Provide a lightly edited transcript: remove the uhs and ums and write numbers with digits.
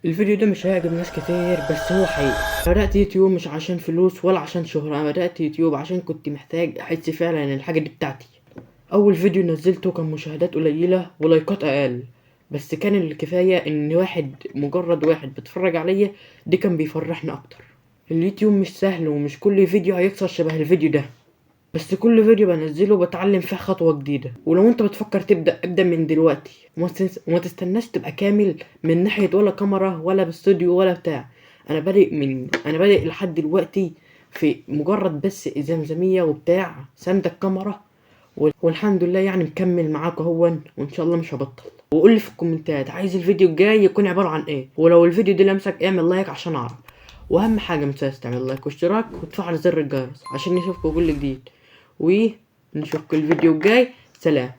الفيديو ده مش هيعجب ناس كتير، بس هو حقيقي. بدأت يوتيوب مش عشان فلوس ولا عشان شهرة، انا بدأت يوتيوب عشان كنت محتاج احس فعلا ان الحاجة دي بتاعتي. اول فيديو نزلته كان مشاهدات قليلة ولايكات اقل، بس كان الكفاية ان مجرد واحد بيتفرج عليا، ده كان بيفرحني اكتر. اليوتيوب مش سهل ومش كل فيديو هيكسر شبه الفيديو ده، بس كل فيديو بنزله بتعلم فيه خطوة جديدة. ولو انت بتفكر تبدأ، ابدأ من دلوقتي وما تستناش تبقى كامل من ناحية ولا كاميرا ولا باستوديو ولا بتاع. انا بادئ لحد دلوقتي في مجرد بس زمزمية وبتاع سند الكاميرا، والحمد لله يعني مكمل معاك اهون، وان شاء الله مش هبطل. وقول لي في الكومنتات عايز الفيديو الجاي يكون عبارة عن ايه، ولو الفيديو ده لمسك اعمل لايك عشان اعرف. واهم حاجة متنساش تعمل لايك واشتراك وتفعل زر الجرس عشان نشوفكم كل جديد. ونشوفكم الفيديو الجاي. سلام.